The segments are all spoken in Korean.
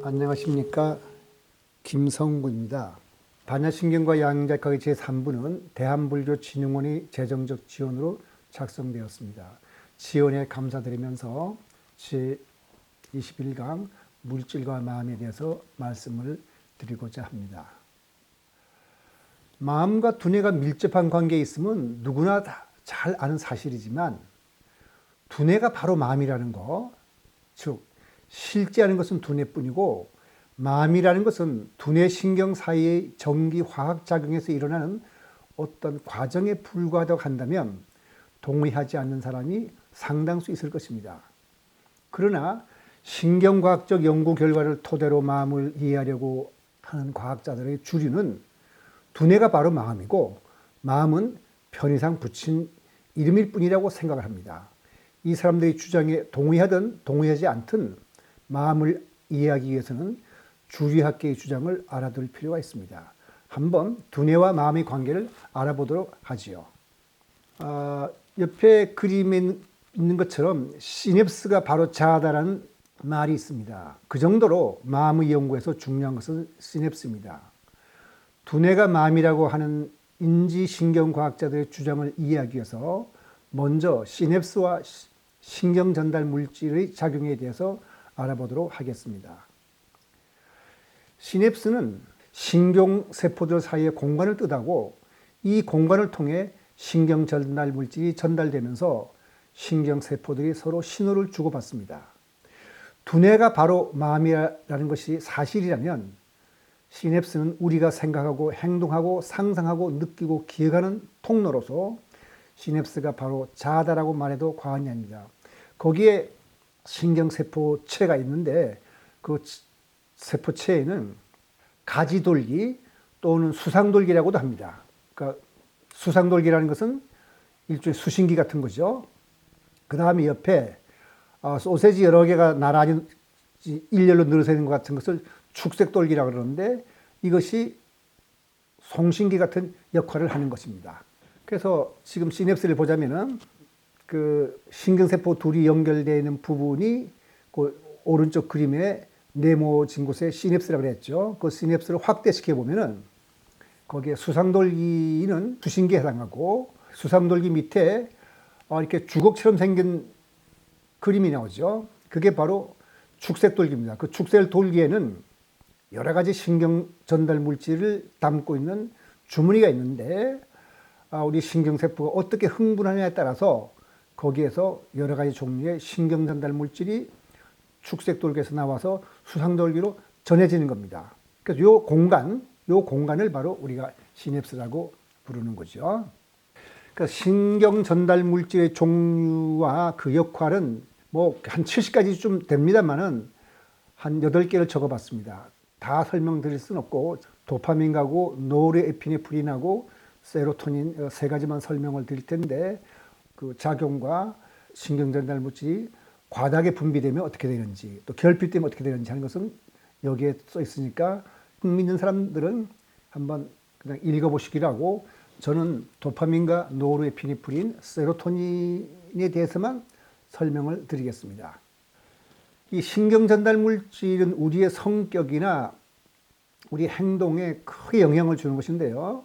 안녕하십니까, 김성구입니다. 반야신경과 양자학의 제3부는 대한불교진흥원의 재정적 지원으로 작성되었습니다. 지원에 감사드리면서 제21강 물질과 마음에 대해서 말씀을 드리고자 합니다. 마음과 두뇌가 밀접한 관계에 있으면 누구나 다 잘 아는 사실이지만 두뇌가 바로 마음이라는 거, 즉 실제하는 것은 두뇌뿐이고 마음이라는 것은 두뇌 신경 사이의 전기 화학 작용에서 일어나는 어떤 과정에 불과하다고 한다면 동의하지 않는 사람이 상당수 있을 것입니다. 그러나 신경과학적 연구 결과를 토대로 마음을 이해하려고 하는 과학자들의 주류는 두뇌가 바로 마음이고 마음은 편의상 붙인 이름일 뿐이라고 생각을 합니다. 이 사람들의 주장에 동의하든 동의하지 않든 마음을 이해하기 위해서는 주류학계의 주장을 알아둘 필요가 있습니다. 한번 두뇌와 마음의 관계를 알아보도록 하지요. 옆에 그림에 있는 것처럼 시냅스가 바로 자아다라는 말이 있습니다. 그 정도로 마음의 연구에서 중요한 것은 시냅스입니다. 두뇌가 마음이라고 하는 인지신경과학자들의 주장을 이해하기 위해서 먼저 시냅스와 신경전달 물질의 작용에 대해서 알아보도록 하겠습니다. 시냅스는 신경세포들 사이의 공간을 뜻하고 이 공간을 통해 신경전달 물질이 전달되면서 신경세포들이 서로 신호를 주고받습니다. 두뇌가 바로 마음이라는 것이 사실이라면 시냅스는 우리가 생각하고 행동하고 상상하고 느끼고 기억하는 통로로서 시냅스가 바로 자아다라고 말해도 과언이 아닙니다. 거기에 신경세포체가 있는데 그 세포체에는 가지돌기 또는 수상돌기라고도 합니다. 그러니까 수상돌기라는 것은 일종의 수신기 같은 거죠. 그 다음에 옆에 소세지 여러 개가 나란히 일렬로 늘어서 있는 것 같은 것을 축색돌기라고 그러는데 이것이 송신기 같은 역할을 하는 것입니다. 그래서 지금 시냅스를 보자면은 그 신경세포 둘이 연결되어 있는 부분이 그 오른쪽 그림에 네모진 곳에 시냅스라고 그랬죠. 그 시냅스를 확대시켜 보면은 거기에 수상돌기는 수신기에 해당하고 수상돌기 밑에 이렇게 주걱처럼 생긴 그림이 나오죠. 그게 바로 축색돌기입니다. 그 축색돌기에는 여러 가지 신경 전달 물질을 담고 있는 주머니가 있는데 우리 신경세포가 어떻게 흥분하냐에 따라서 거기에서 여러 가지 종류의 신경 전달 물질이 축색돌기에서 나와서 수상돌기로 전해지는 겁니다. 그래서 요 공간을 바로 우리가 시냅스라고 부르는 거죠. 그러니까 신경 전달 물질의 종류와 그 역할은 뭐 한 70가지 좀 됩니다만은 한 8개를 적어봤습니다. 다 설명드릴 수는 없고 도파민하고 노르에피네프린하고 세로토닌 3가지만 설명을 드릴 텐데 그 작용과 신경 전달 물질이 과다하게 분비되면 어떻게 되는지 또 결핍되면 어떻게 되는지 하는 것은 여기에 써 있으니까 흥미 있는 사람들은 한번 그냥 읽어보시기로 하고 저는 도파민과 노르에피네프린, 세로토닌에 대해서만 설명을 드리겠습니다. 이 신경 전달 물질은 우리의 성격이나 우리 행동에 크게 영향을 주는 것인데요.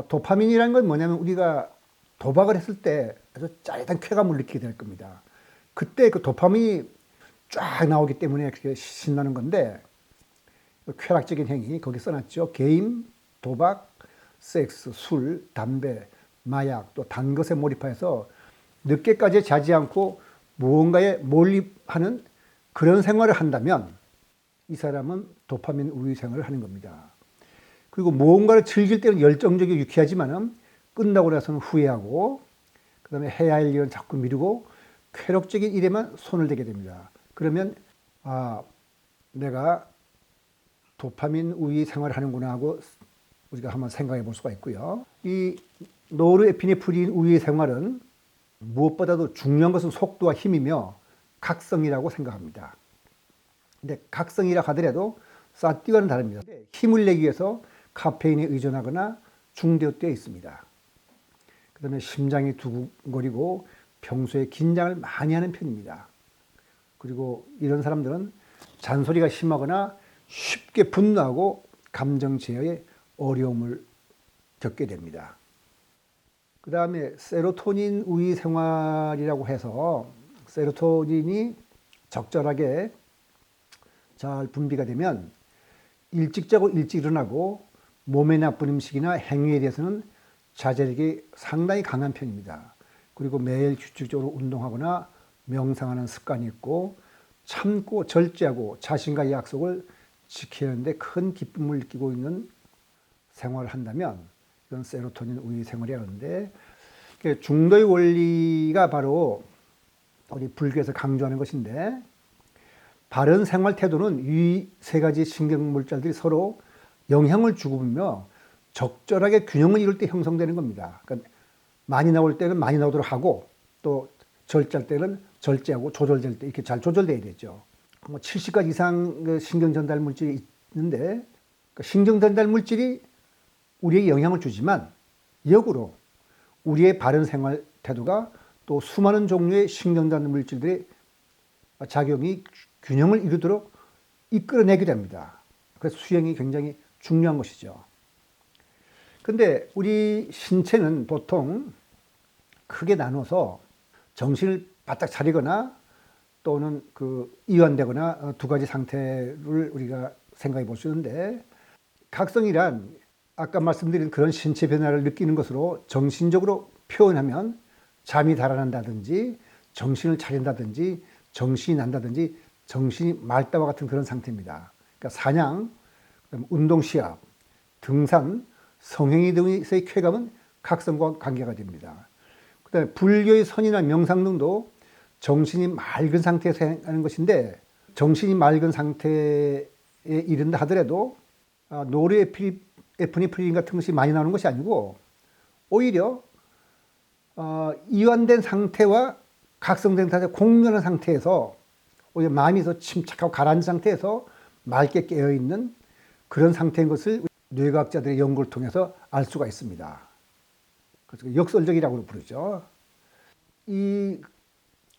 도파민이라는 건 뭐냐면 우리가 도박을 했을 때 아주 짜릿한 쾌감을 느끼게 될 겁니다. 그때 그 도파민이 쫙 나오기 때문에 그렇게 신나는 건데 쾌락적인 행위 거기 써놨죠. 게임, 도박, 섹스, 술, 담배, 마약 또 단 것에 몰입해서 늦게까지 자지 않고 무언가에 몰입하는 그런 생활을 한다면 이 사람은 도파민 우유 생활을 하는 겁니다. 그리고 무언가를 즐길 때는 열정적이고 유쾌하지만 끝나고 나서는 후회하고 그 다음에 해야 할 일은 자꾸 미루고 쾌락적인 일에만 손을 대게 됩니다. 그러면 내가 도파민 우유 생활을 하는구나 하고 우리가 한번 생각해 볼 수가 있고요. 이 노르에피네프린 우유 생활은 무엇보다도 중요한 것은 속도와 힘이며 각성이라고 생각합니다. 근데 각성이라 하더라도 사티와는 다릅니다. 힘을 내기 위해서 카페인에 의존하거나 중독되어 있습니다. 그 다음에 심장이 두근거리고 평소에 긴장을 많이 하는 편입니다. 그리고 이런 사람들은 잔소리가 심하거나 쉽게 분노하고 감정 제어에 어려움을 겪게 됩니다. 그 다음에 세로토닌 우위 생활이라고 해서 세로토닌이 적절하게 잘 분비가 되면 일찍 자고 일찍 일어나고 몸에 나쁜 음식이나 행위에 대해서는 자제력이 상당히 강한 편입니다. 그리고 매일 규칙적으로 운동하거나 명상하는 습관이 있고 참고 절제하고 자신과의 약속을 지키는데 큰 기쁨을 느끼고 있는 생활을 한다면 이건 세로토닌 우위 생활이라는데, 중도의 원리가 바로 우리 불교에서 강조하는 것인데, 바른 생활 태도는 이 세 가지 신경 물질들이 서로 영향을 주고며 적절하게 균형을 이룰 때 형성되는 겁니다. 그러니까 많이 나올 때는 많이 나오도록 하고 또 절제할 때는 절제하고 조절될 때 이렇게 잘 조절돼야 되죠. 70가지 이상 신경 전달 물질이 있는데 신경 전달 물질이 우리에게 영향을 주지만 역으로 우리의 바른 생활 태도가 또 수많은 종류의 신경 전달 물질들의 작용이 균형을 이루도록 이끌어내게 됩니다. 그래서 수행이 굉장히 중요한 것이죠. 근데 우리 신체는 보통 크게 나눠서 정신을 바짝 차리거나 또는 이완되거나 두 가지 상태를 우리가 생각해 볼 수 있는데, 각성이란 아까 말씀드린 그런 신체 변화를 느끼는 것으로 정신적으로 표현하면 잠이 달아난다든지 정신을 차린다든지 정신이 난다든지 정신이 맑다와 같은 그런 상태입니다. 그러니까 사냥, 운동 시합, 등산, 성행위 등에서의 쾌감은 각성과 관계가 됩니다. 그다음에 불교의 선이나 명상 등도 정신이 맑은 상태에서 하는 것인데, 정신이 맑은 상태에 이른다 하더라도 노르에피네프린 같은 것이 많이 나오는 것이 아니고 오히려 이완된 상태와 각성된 상태, 공면한 상태에서 오히려 마음이 더 침착하고 가라앉은 상태에서 맑게 깨어있는 그런 상태인 것을 뇌과학자들의 연구를 통해서 알 수가 있습니다. 그래서 역설적이라고 부르죠. 이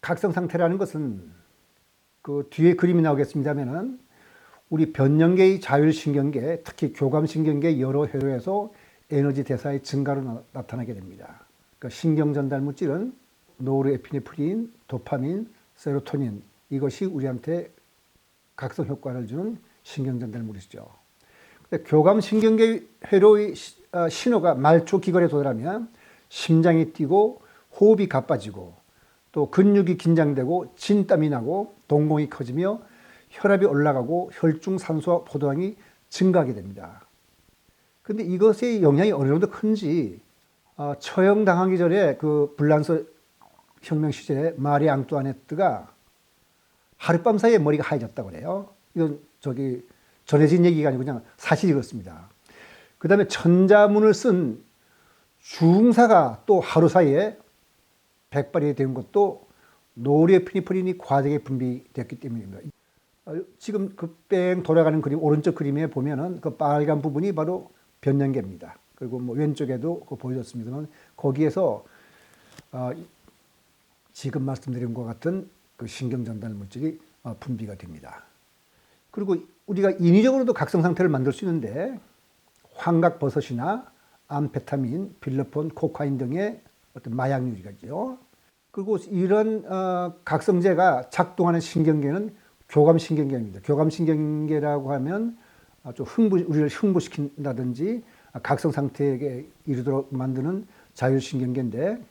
각성 상태라는 것은 그 뒤에 그림이 나오겠습니다만은 우리 변연계의 자율신경계, 특히 교감신경계 여러 회로에서 에너지 대사의 증가로 나타나게 됩니다. 그러니까 신경 전달 물질은 노르에피네프린, 도파민, 세로토닌, 이것이 우리한테 각성 효과를 주는 신경 전달 물질이죠. 교감신경계 회로의 신호가 말초 기관에 도달하면 심장이 뛰고 호흡이 가빠지고 또 근육이 긴장되고 진땀이 나고 동공이 커지며 혈압이 올라가고 혈중 산소와 포도당이 증가하게 됩니다. 그런데 이것의 영향이 어느 정도 큰지 처형당하기 전에 그 불란서 혁명 시절에 마리 앙뚜아네트가 하룻밤 사이에 머리가 하얘졌다고 그래요. 이건 전해진 얘기가 아니고 그냥 사실이 그렇습니다. 그 다음에 천자문을 쓴 중사가 또 하루 사이에 백발이 된 것도 노르에피네프린이 과다하게 분비됐기 때문입니다. 지금 그 뺑 돌아가는 그림, 오른쪽 그림에 보면은 그 빨간 부분이 바로 변연계입니다. 그리고 왼쪽에도 보여줬습니다만 거기에서 지금 말씀드린 것과 같은 그 신경 전달 물질이 분비가 됩니다. 그리고 우리가 인위적으로도 각성 상태를 만들 수 있는데 황각버섯이나 암페타민, 빌러폰, 코카인 등의 어떤 마약류이죠. 그리고 이런 각성제가 작동하는 신경계는 교감신경계입니다. 교감신경계라고 하면 좀 우리를 흥분시킨다든지 각성 상태에 이르도록 만드는 자율신경계인데,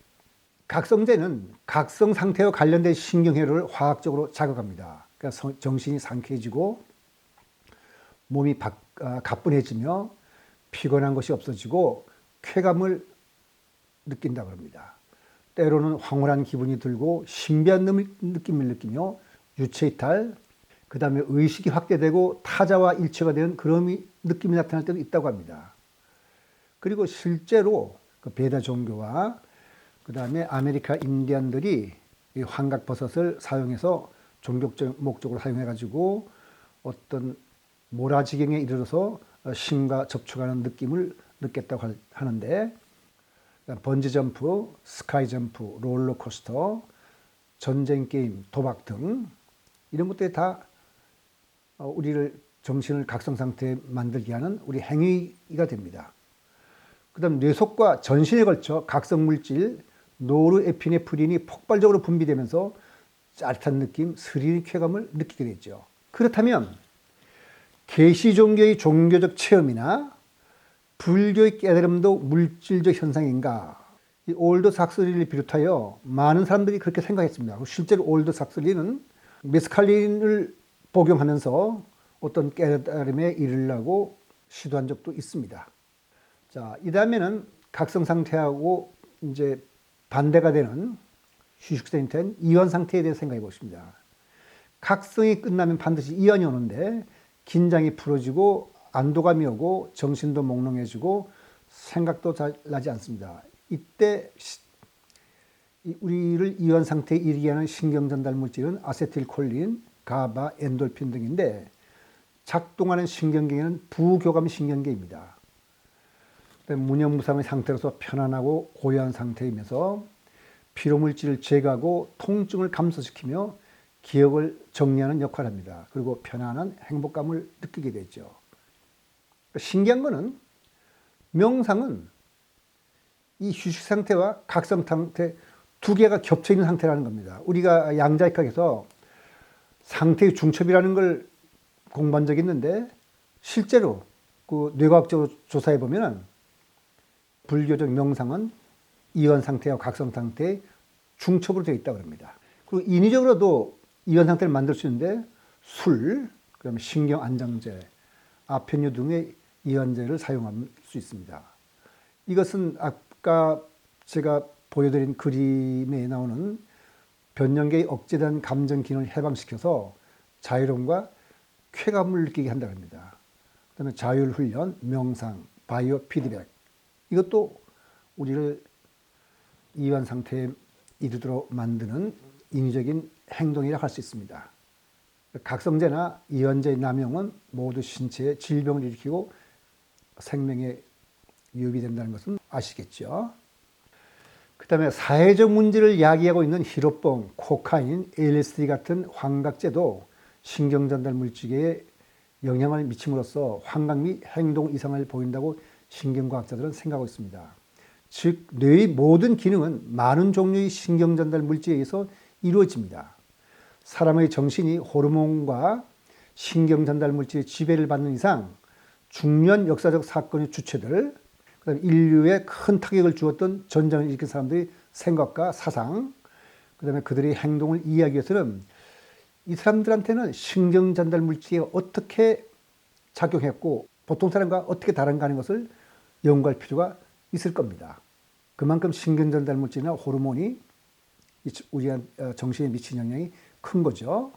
각성제는 각성 상태와 관련된 신경회로를 화학적으로 자극합니다. 그러니까 정신이 상쾌해지고 몸이 가뿐해지며 피곤한 것이 없어지고 쾌감을 느낀다고 합니다. 때로는 황홀한 기분이 들고 신비한 느낌을 느끼며 유체이탈, 그 다음에 의식이 확대되고 타자와 일체가 되는 그런 느낌이 나타날 때도 있다고 합니다. 그리고 실제로 그 베다 종교와 그 다음에 아메리카 인디언들이 이 황각버섯을 사용해서 종교적 목적으로 사용해가지고 어떤 모라지경에 이르러서 신과 접촉하는 느낌을 느꼈다고 하는데, 번지점프, 스카이점프, 롤러코스터, 전쟁게임, 도박 등 이런 것들이 다 우리를 정신을 각성상태에 만들게 하는 우리 행위가 됩니다. 그 다음 뇌속과 전신에 걸쳐 각성물질 노르에피네프린이 폭발적으로 분비되면서 짜릿한 느낌, 스릴, 쾌감을 느끼게 되죠. 그렇다면 계시 종교의 종교적 체험이나 불교의 깨달음도 물질적 현상인가? 이 올더 삭슬리를 비롯하여 많은 사람들이 그렇게 생각했습니다. 실제로 올더 삭슬리는 메스칼린을 복용하면서 어떤 깨달음에 이르려고 시도한 적도 있습니다. 자, 이 다음에는 각성 상태하고 이제 반대가 되는 휴식 상태인 이완 상태에 대해서 생각해 보십니다. 각성이 끝나면 반드시 이완이 오는데 긴장이 풀어지고 안도감이 오고 정신도 몽롱해지고 생각도 잘 나지 않습니다. 이때 우리를 이완 상태에 이르게 하는 신경 전달 물질은 아세틸콜린, 가바, 엔돌핀 등인데 작동하는 신경계는 부교감 신경계입니다. 무념무상의 상태로서 편안하고 고요한 상태이면서 피로물질을 제거하고 통증을 감소시키며 기억을 정리하는 역할을 합니다. 그리고 편안한 행복감을 느끼게 되죠. 신기한 거는 명상은 이 휴식 상태와 각성 상태 두 개가 겹쳐 있는 상태라는 겁니다. 우리가 양자역학에서 상태의 중첩이라는 걸 공부한 적이 있는데 실제로 그 뇌과학적으로 조사해 보면 불교적 명상은 이완 상태와 각성 상태의 중첩으로 되어 있다고 합니다. 그리고 인위적으로도 이완 상태를 만들 수 있는데 술, 그다음에 신경 안정제, 아펜유 등의 이완제를 사용할 수 있습니다. 이것은 아까 제가 보여드린 그림에 나오는 변형계의 억제된 감정 기능을 해방시켜서 자유로움과 쾌감을 느끼게 한다고 합니다. 그다음에 자율훈련, 명상, 바이오 피드백 이것도 우리를 이완 상태에 이르도록 만드는 인위적인 행동이라 할 수 있습니다. 각성제나 이완제의 남용은 모두 신체에 질병을 일으키고 생명에 위협이 된다는 것은 아시겠죠? 그 다음에 사회적 문제를 야기하고 있는 히로뽕, 코카인, LSD 같은 환각제도 신경전달 물질에 영향을 미침으로써 환각 및 행동 이상을 보인다고 신경과학자들은 생각하고 있습니다. 즉 뇌의 모든 기능은 많은 종류의 신경전달 물질에 의해서 이루어집니다. 사람의 정신이 호르몬과 신경전달 물질의 지배를 받는 이상 중요한 역사적 사건의 주체들, 그다음에 인류에 큰 타격을 주었던 전쟁을 일으킨 사람들의 생각과 사상, 그다음에 그들의 행동을 이해하기 위해서는 이 사람들한테는 신경전달 물질이 어떻게 작용했고 보통 사람과 어떻게 다른가 하는 것을 연구할 필요가 있을 겁니다. 그만큼 신경전달 물질이나 호르몬이 우리 정신에 미치는 영향이 큰 거죠.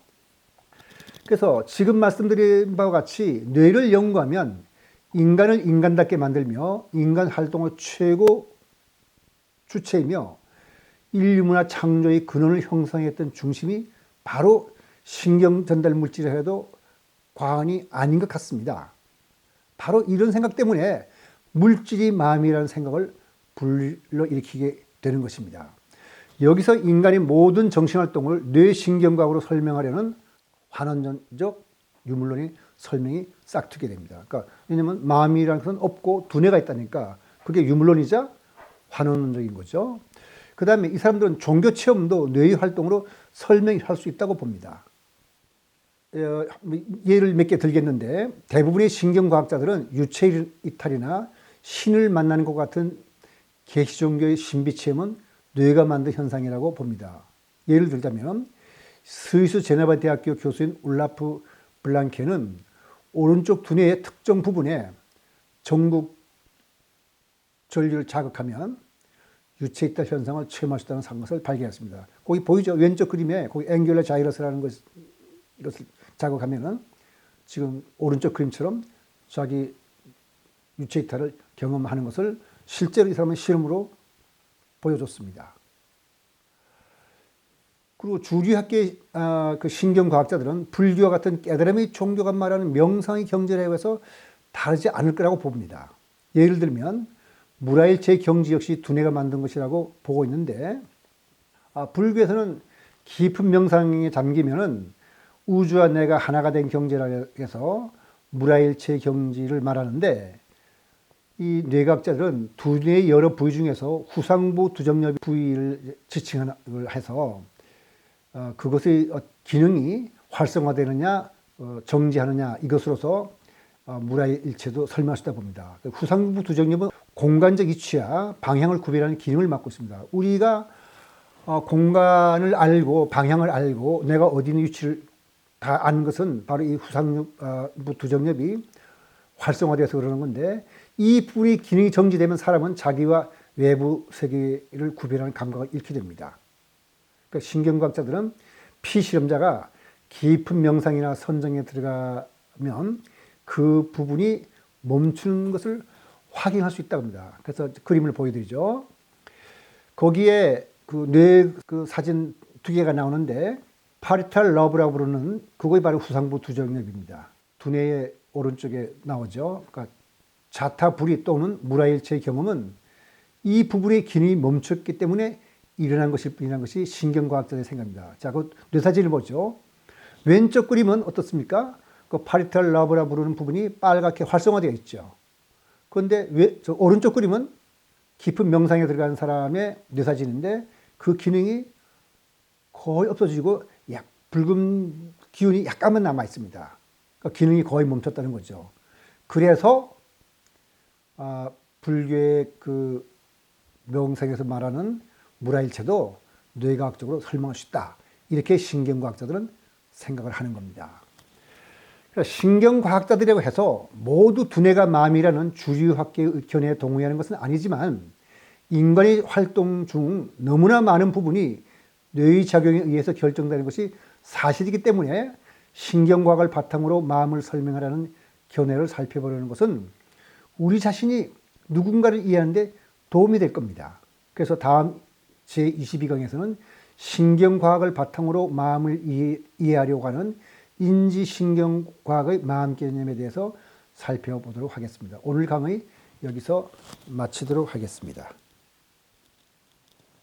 그래서 지금 말씀드린 바와 같이 뇌를 연구하면 인간을 인간답게 만들며 인간 활동의 최고 주체이며 인류 문화 창조의 근원을 형성했던 중심이 바로 신경전달 물질이라 해도 과언이 아닌 것 같습니다. 바로 이런 생각 때문에 물질이 마음이라는 생각을 불러일으키게 되는 것입니다. 여기서 인간의 모든 정신활동을 뇌신경과학으로 설명하려는 환원적 유물론의 설명이 싹트게 됩니다. 그러니까 왜냐하면 마음이라는 것은 없고 두뇌가 있다니까 그게 유물론이자 환원론적인 거죠. 그 다음에 이 사람들은 종교 체험도 뇌의 활동으로 설명할 수 있다고 봅니다. 예를 몇 개 들겠는데 대부분의 신경과학자들은 유체 이탈이나 신을 만나는 것 같은 계시 종교의 신비 체험은 뇌가 만든 현상이라고 봅니다. 예를 들자면 스위스 제네바 대학교 교수인 울라프 블랑케는 오른쪽 두뇌의 특정 부분에 전국 전류를 자극하면 유체 이탈 현상을 체험할 수 있다는 것을 발견했습니다. 거기 보이죠? 왼쪽 그림에 거기 앵귤러 자이러스라는 이것을 자극하면은 지금 오른쪽 그림처럼 자기 유체 이탈을 경험하는 것을 실제로 이 사람은 실험으로 보여줬습니다. 그리고 주류학계의 그 신경과학자들은 불교와 같은 깨달음의 종교가 말하는 명상의 경전에 의해서 다르지 않을 거라고 봅니다. 예를 들면 무라일체 경지 역시 두뇌가 만든 것이라고 보고 있는데, 불교에서는 깊은 명상에 잠기면은 우주와 내가 하나가 된 경지라 해서 무라일체 경지를 말하는데, 이 뇌과학자들은 두뇌의 여러 부위 중에서 후상부 두정엽 부위를 지칭을 해서 그것의 기능이 활성화되느냐 정지하느냐 이것으로서 무라일체도 설명할 수 있다 봅니다. 후상부 두정엽은 공간적 위치와 방향을 구별하는 기능을 맡고 있습니다. 우리가 공간을 알고 방향을 알고 내가 어디 있는 위치를 다 아는 것은 바로 이 후상부 두정엽이 활성화돼서 그러는 건데, 이 부분이 기능이 정지되면 사람은 자기와 외부 세계를 구별하는 감각을 잃게 됩니다. 그러니까 신경과학자들은 피실험자가 깊은 명상이나 선정에 들어가면 그 부분이 멈추는 것을 확인할 수 있다고 합니다. 그래서 그림을 보여드리죠. 거기에 그 사진 두 개가 나오는데, 파리탈 러브라고 부르는 그것이 바로 후상부 두정엽입니다. 두뇌의 오른쪽에 나오죠. 그러니까 자타불이 또는 무라일체의 경험은 이 부분의 기능이 멈췄기 때문에 일어난 것일 뿐이라는 것이 신경과학자들의 생각입니다. 자, 그 뇌사진을 보죠. 왼쪽 그림은 어떻습니까? 그 파리탈 러브라 부르는 부분이 빨갛게 활성화되어 있죠. 그런데 저 오른쪽 그림은 깊은 명상에 들어간 사람의 뇌사진인데 그 기능이 거의 없어지고 붉은 기운이 약간만 남아 있습니다. 그러니까 기능이 거의 멈췄다는 거죠. 그래서 불교의 그 명상에서 말하는 무라일체도 뇌과학적으로 설명할 수 있다. 이렇게 신경과학자들은 생각을 하는 겁니다. 그러니까 신경과학자들이라고 해서 모두 두뇌가 마음이라는 주류학계의 의견에 동의하는 것은 아니지만, 인간의 활동 중 너무나 많은 부분이 뇌의 작용에 의해서 결정되는 것이 사실이기 때문에 신경과학을 바탕으로 마음을 설명하라는 견해를 살펴보려는 것은 우리 자신이 누군가를 이해하는 데 도움이 될 겁니다. 그래서 다음 제22강에서는 신경과학을 바탕으로 마음을 이해하려고 하는 인지신경과학의 마음 개념에 대해서 살펴보도록 하겠습니다. 오늘 강의 여기서 마치도록 하겠습니다.